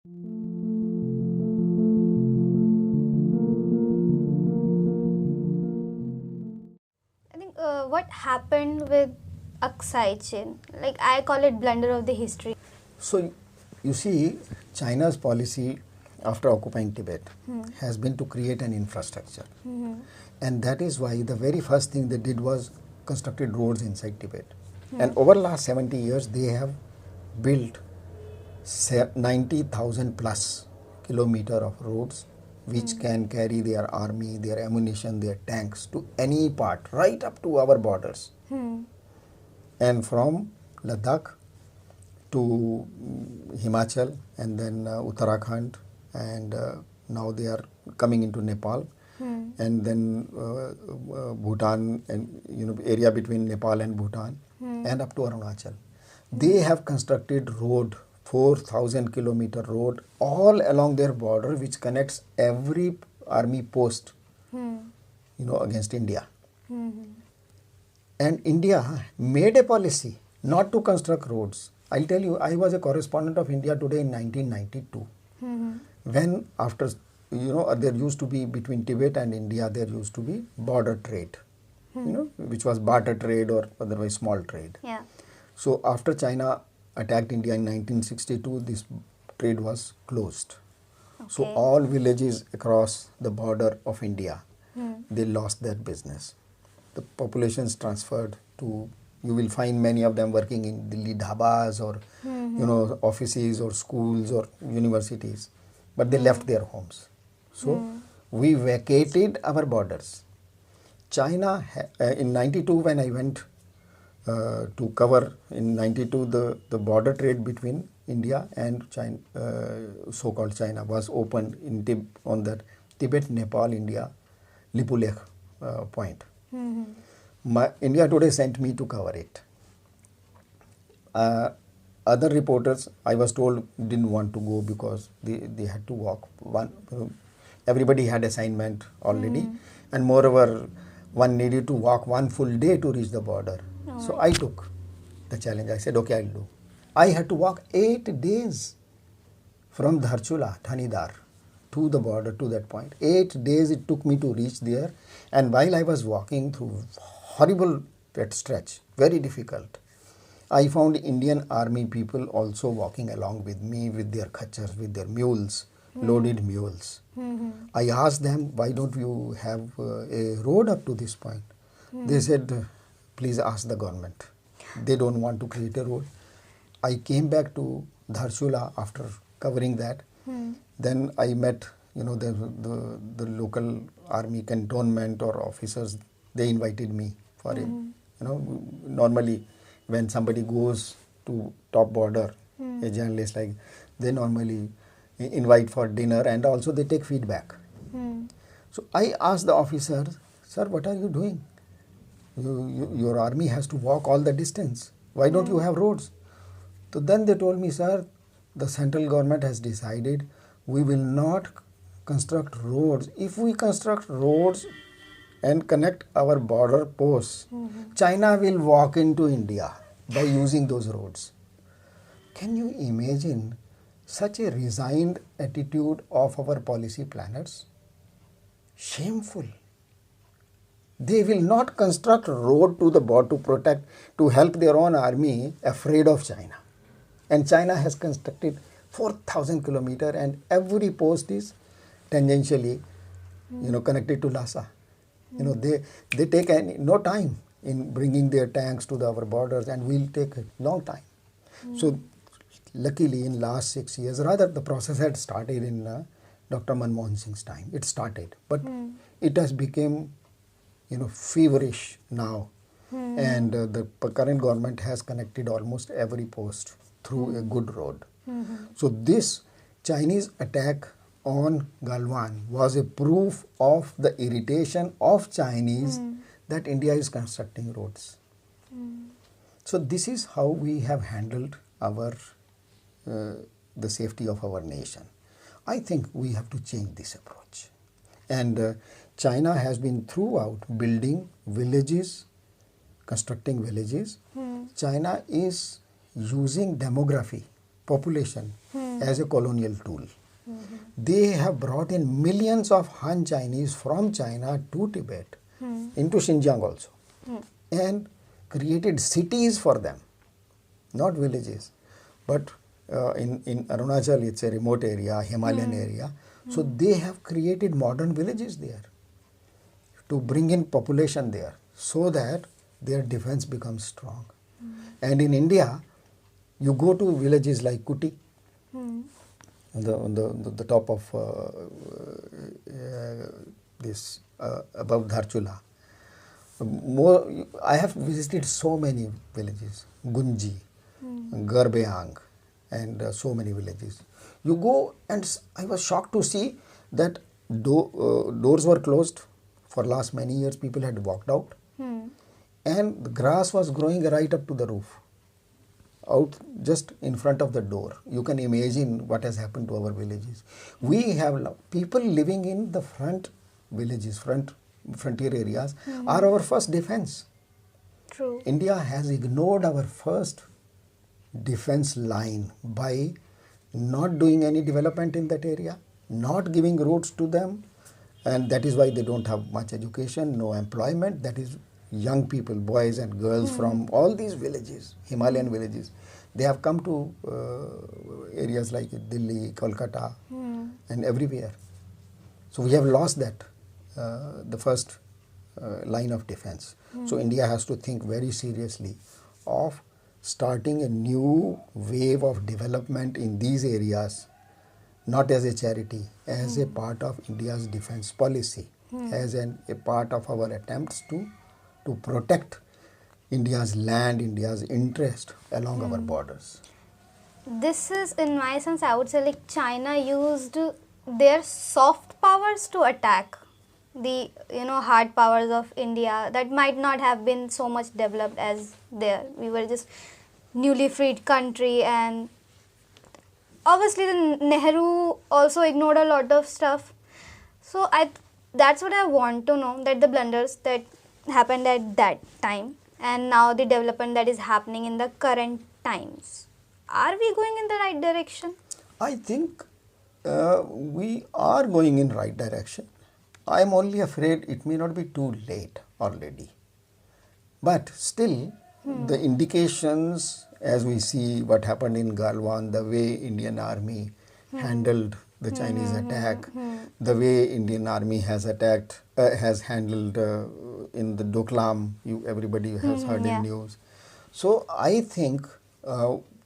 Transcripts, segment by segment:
I think what happened with Aksai Chin, like I call it blunder of the history. So, you see, China's policy after occupying Tibet has been to create an infrastructure. And that is why the very first thing they did was constructed roads inside Tibet. And over the last 70 years, they have built 90,000 plus kilometer of roads which can carry their army, their ammunition, their tanks to any part, right up to our borders. And from Ladakh to Himachal and then Uttarakhand, and now they are coming into Nepal, and then Bhutan, and area between Nepal and Bhutan, and up to Arunachal. They have constructed road, 4,000 kilometer road all along their border, which connects every army post, against India. And India made a policy not to construct roads. I'll tell you, I was a correspondent of India Today in 1992. When after, there used to be between Tibet and India, there used to be border trade, which was barter trade or otherwise small trade. Yeah. So after China attacked India in 1962, this trade was closed. So Okay. all villages across the border of India, they lost their business. The populations transferred to, you will find many of them working in Delhi dhabas or offices or schools or universities, but they left their homes. So we vacated our borders. China in 92, when I went to cover in 92 the border trade between India and China, so-called China, was opened on that Tibet, Nepal, India, Lipulekh point. India Today sent me to cover it. Other reporters, I was told, didn't want to go because they had to walk. Everybody had assignment already, and moreover, one needed to walk one full day to reach the border. So I took the challenge. I said, okay, I'll do. I had to walk 8 days from Dharchula, Thanidar, to the border, to that point. 8 days it took me to reach there. And while I was walking through horrible wet stretch, very difficult, I found Indian army people also walking along with me with their khachars, with their mules, loaded mules. I asked them, why don't you have a road up to this point? They said, please ask the government. They don't want to create a road. I came back to Dharchula after covering that. Then I met, the local army cantonment or officers. They invited me for a, normally when somebody goes to top border, a journalist like, they normally invite for dinner and also they take feedback. So I asked the officers, sir, what are you doing? Your army has to walk all the distance. Why don't you have roads? So then they told me, sir, the central government has decided we will not construct roads. If we construct roads and connect our border posts, China will walk into India by using those roads. Can you imagine such a resigned attitude of our policy planners? Shameful. They will not construct road to the border to protect, to help their own army, afraid of China. And China has constructed 4,000 kilometer and every post is tangentially, connected to Lhasa. They take no time in bringing their tanks to our borders, and will take a long time. So luckily in last 6 years, rather the process had started in Dr. Manmohan Singh's time. It started, but it has become feverish now, and the current government has connected almost every post through a good road. So this Chinese attack on Galwan was a proof of the irritation of Chinese that India is constructing roads. So this is how we have handled our the safety of our nation. I think we have to change this approach. And China has been throughout building villages, constructing villages. China is using demography, population, as a colonial tool. They have brought in millions of Han Chinese from China to Tibet, into Xinjiang also, and created cities for them, not villages. But in Arunachal, it's a remote area, Himalayan area. So they have created modern villages there to bring in population there so that their defense becomes strong. And in India, you go to villages like Kuti, on the top of this above Dharchula. I have visited so many villages, Gunji, Garbeang, and so many villages. You go and I was shocked to see that doors were closed for last many years. People had walked out, and the grass was growing right up to the roof, out just in front of the door. You can imagine what has happened to our villages. We have people living in the front villages, frontier areas are our first defense. True. India has ignored our first defense line by not doing any development in that area, not giving roads to them, and that is why they don't have much education, no employment. That is young people, boys and girls from all these villages, Himalayan villages, they have come to areas like Delhi, Kolkata, and everywhere. So we have lost that, the first line of defense. So India has to think very seriously of starting a new wave of development in these areas, not as a charity, as a part of India's defense policy, as a part of our attempts to protect India's land, India's interest along our borders. This is, in my sense, I would say, like China used their soft powers to attack the hard powers of India that might not have been so much developed as there. We were just newly freed country, and obviously the Nehru also ignored a lot of stuff. So that's what I want to know, that the blunders that happened at that time and now the development that is happening in the current times, are we going in the right direction? I think we are going in right direction. I am only afraid it may not be too late already. But still, the indications, as we see what happened in Galwan, the way Indian Army handled the Chinese attack, the way Indian Army has handled in the Doklam, everybody has heard in news. So I think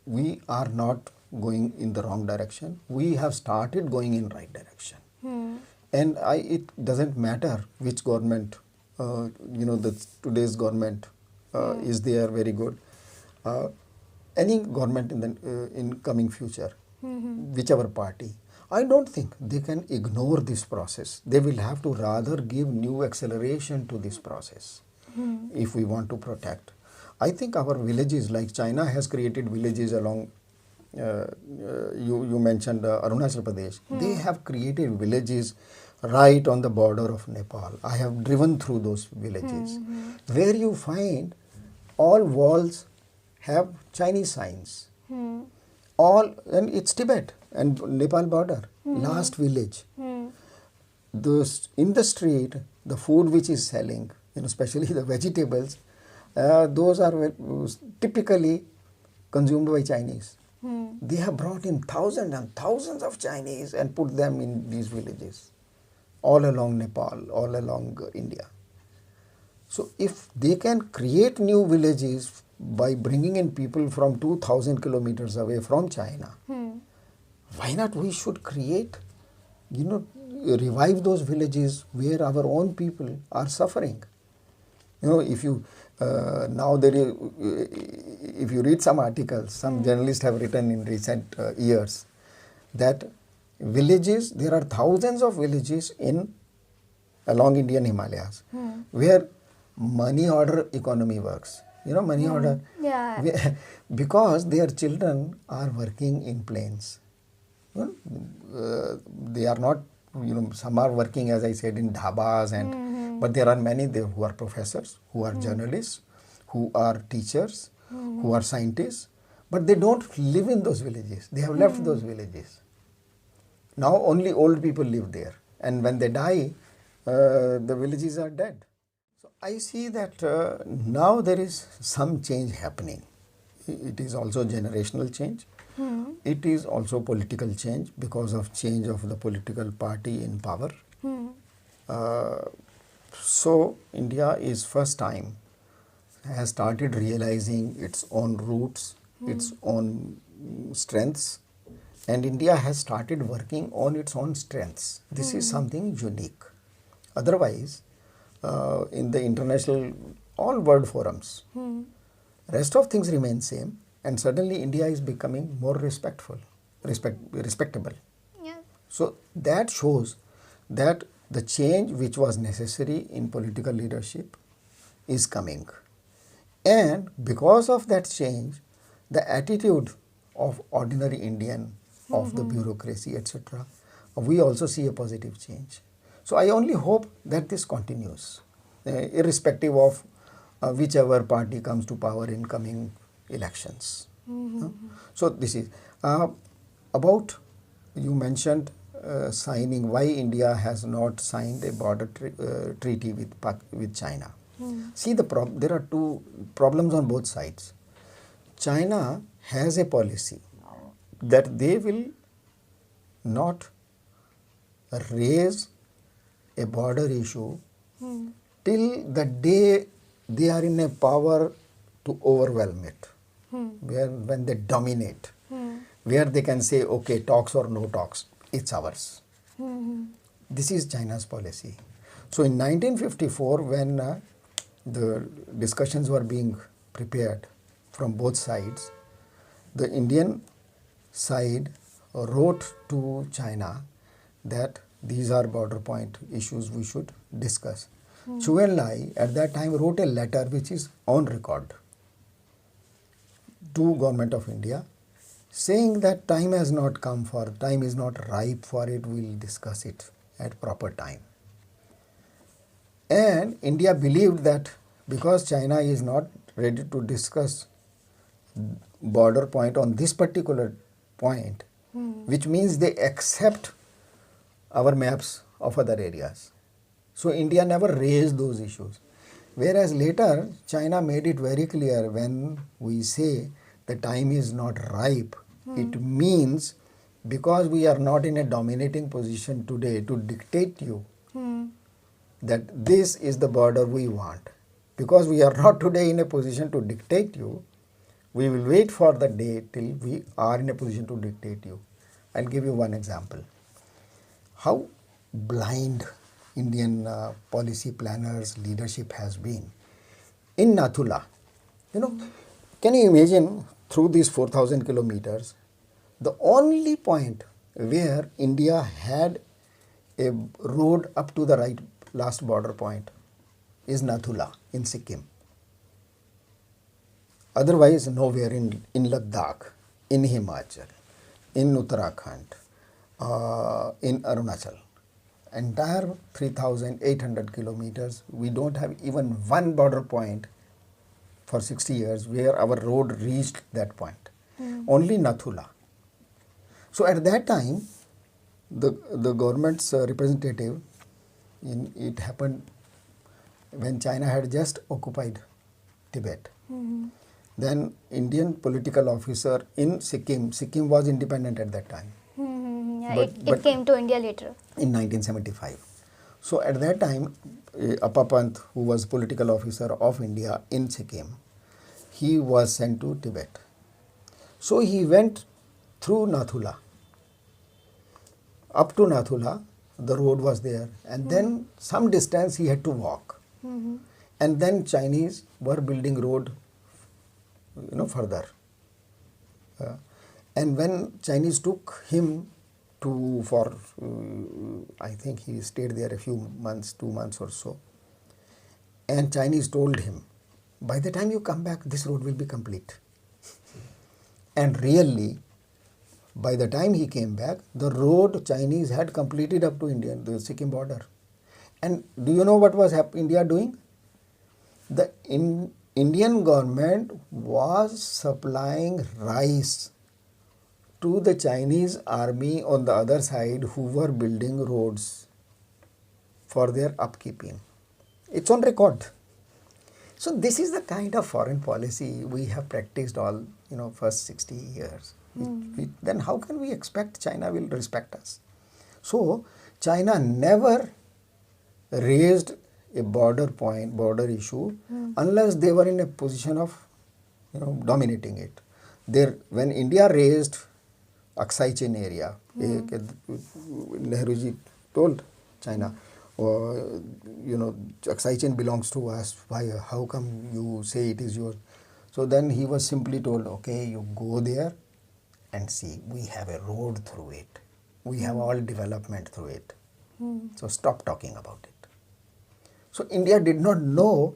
we are not going in the wrong direction. We have started going in right direction. And it doesn't matter which government, today's government is there, very good. Any government in the in coming future, whichever party, I don't think they can ignore this process. They will have to rather give new acceleration to this process if we want to protect. I think our villages, like China has created villages along, you mentioned Arunachal Pradesh, they have created villages right on the border of Nepal. I have driven through those villages where you find all walls have Chinese signs. And it's Tibet and Nepal border, last village. Those in the street, the food which is selling, especially the vegetables, those are typically consumed by Chinese. They have brought in thousands and thousands of Chinese and put them in these villages, all along Nepal, all along India. So if they can create new villages by bringing in people from 2,000 kilometers away from China, why not we should create, revive those villages where our own people are suffering. If you now there is, if you read some articles, some journalists have written in recent years that villages, there are thousands of villages along Indian Himalayas where money order economy works. Money order. Yeah. Because their children are working in planes. They are not, some are working, as I said, in dhabas, but there are many there who are professors, who are journalists, who are teachers, who are scientists, But they don't live in those villages. They have left those villages. Now only old people live there. And when they die, the villages are dead. So I see that now there is some change happening. It is also generational change. It is also political change because of change of the political party in power. So India is first time has started realizing its own roots, its own strengths, and India has started working on its own strengths. This is something unique. Otherwise, in the international all world forums, rest of things remain same, and suddenly India is becoming more respectable. Yeah. So that shows that the change which was necessary in political leadership is coming. And because of that change, the attitude of ordinary Indian, of the bureaucracy, etc., we also see a positive change. So I only hope that this continues, irrespective of whichever party comes to power in coming elections. So this is about, you mentioned signing, why India has not signed a border treaty with China. See, there are two problems on both sides. China has a policy that they will not raise a border issue till the day they are in a power to overwhelm it, when they dominate, where they can say, okay, talks or no talks, it's ours. This is China's policy. So in 1954, when the discussions were being prepared from both sides, the Indian side wrote to China that these are border point issues we should discuss. Zhou Enlai at that time wrote a letter which is on record to Government of India, saying that time has not come for, time is not ripe for it, we will discuss it at proper time. And India believed that because China is not ready to discuss border point on this particular point, which means they accept our maps of other areas. So India never raised those issues. Whereas later, China made it very clear, when we say the time is not ripe, it means because we are not in a dominating position today to dictate you that this is the border we want. Because we are not today in a position to dictate you, we will wait for the day till we are in a position to dictate you. I'll give you one example. How blind Indian policy planners, leadership has been. In Nathula, can you imagine, through these 4,000 kilometers, the only point where India had a road up to the right last border point is Nathula in Sikkim. Otherwise, nowhere in Ladakh, in Himachal, in Uttarakhand, in Arunachal. Entire 3,800 kilometers, we don't have even one border point for 60 years where our road reached that point. Only Nathula. So at that time, the government's representative, it happened when China had just occupied Tibet. Then Indian political officer in Sikkim was independent at that time. Yeah, it came to India later. In 1975. So at that time, Appa Pant, who was political officer of India in Sikkim, he was sent to Tibet. So he went through Nathula. Up to Nathula, the road was there, and then some distance he had to walk. And then Chinese were building road, further. And when Chinese took him I think he stayed there a few months, 2 months or so. And Chinese told him, by the time you come back, this road will be complete. And really, by the time he came back, the road Chinese had completed up to India, the Sikkim border. And do you know what was India doing? The Indian government was supplying rice to the Chinese army on the other side who were building roads for their upkeeping. It's on record. So this is the kind of foreign policy we have practiced all, first 60 years. Then how can we expect China will respect us? So China never raised a border issue unless they were in a position of, dominating it. When India raised Aksai Chin area, Nehruji told China, Aksai Chin belongs to us. Why? How come you say it is yours? So then he was simply told, okay, you go there and see. We have a road through it. We have all development through it. So stop talking about it. So India did not know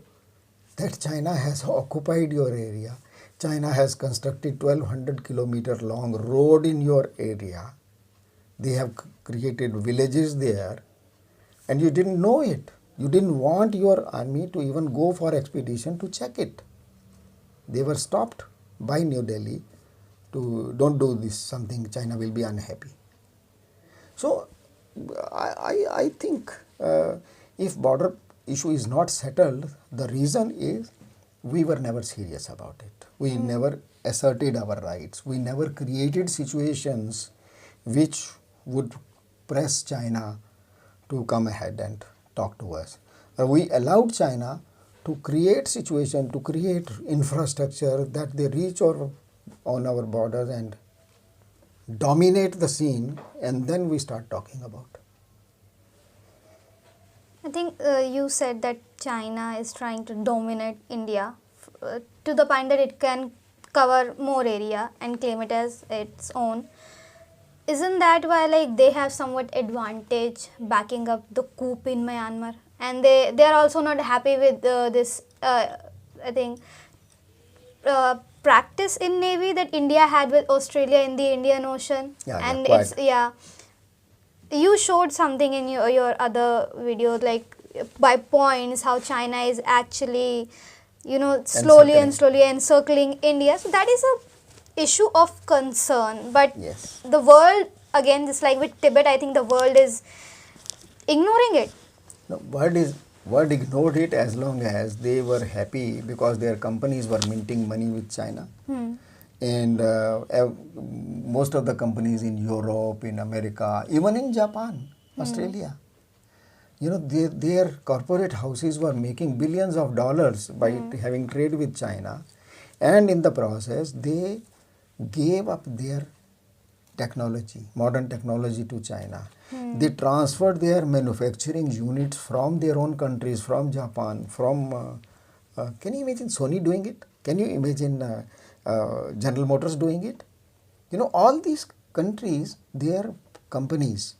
that China has occupied your area. China has constructed 1200 kilometer long road in your area. They have created villages there. And you didn't know it. You didn't want your army to even go for expedition to check it. They were stopped by New Delhi to don't do this, something China will be unhappy. So I think if border issue is not settled, the reason is we were never serious about it. We never asserted our rights. We never created situations which would press China to come ahead and talk to us. We allowed China to create situation, to create infrastructure that they reach on our borders and dominate the scene, and then we start talking about. I think you said that China is trying to dominate India to the point that it can cover more area and claim it as its own. Isn't that why they have somewhat advantage backing up the coup in Myanmar? And they are also not happy with this, I think, practice in Navy that India had with Australia in the Indian Ocean. And it's, you showed something in your other videos, by points, how China is actually, slowly encircling India. So that is a issue of concern. But the world, again, just like with Tibet, I think the world is ignoring it. No, world ignored it as long as they were happy because their companies were minting money with China. And most of the companies in Europe, in America, even in Japan, Australia, their corporate houses were making billions of dollars by having trade with China. And in the process, they gave up their technology, modern technology to China. They transferred their manufacturing units from their own countries, from Japan, from, can you imagine Sony doing it? Can you imagine General Motors doing it? All these countries, their companies,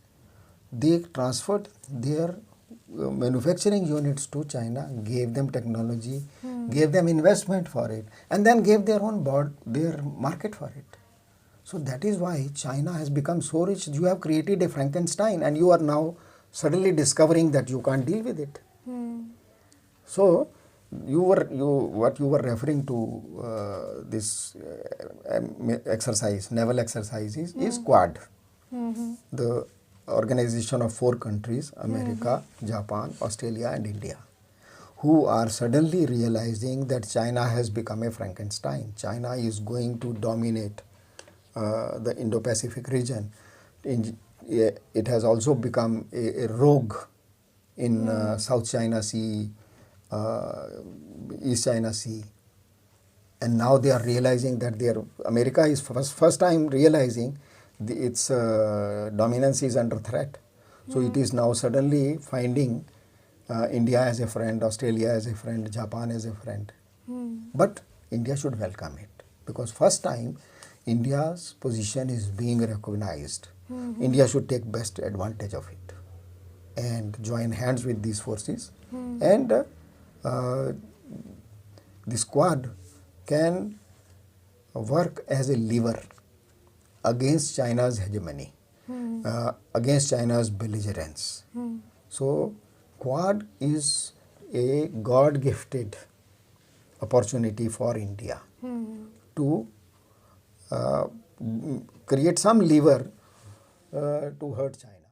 they transferred their manufacturing units to China, gave them technology, gave them investment for it, and then gave their own their market for it. So that is why China has become so rich. You have created a Frankenstein and you are now suddenly discovering that you can't deal with it. So what you were referring to this exercise, naval exercises, is Quad. The organization of 4 countries, America, Japan, Australia and India, who are suddenly realizing that China has become a Frankenstein. China is going to dominate the Indo-Pacific region. It has also become a rogue in South China Sea, East China Sea. And now they are realizing that America is first time realizing its dominance is under threat. So it is now suddenly finding India as a friend, Australia as a friend, Japan as a friend. But India should welcome it because first time India's position is being recognized. India should take best advantage of it and join hands with these forces. And this Quad can work as a lever against China's hegemony, against China's belligerence. So Quad is a God-gifted opportunity for India to create some lever to hurt China.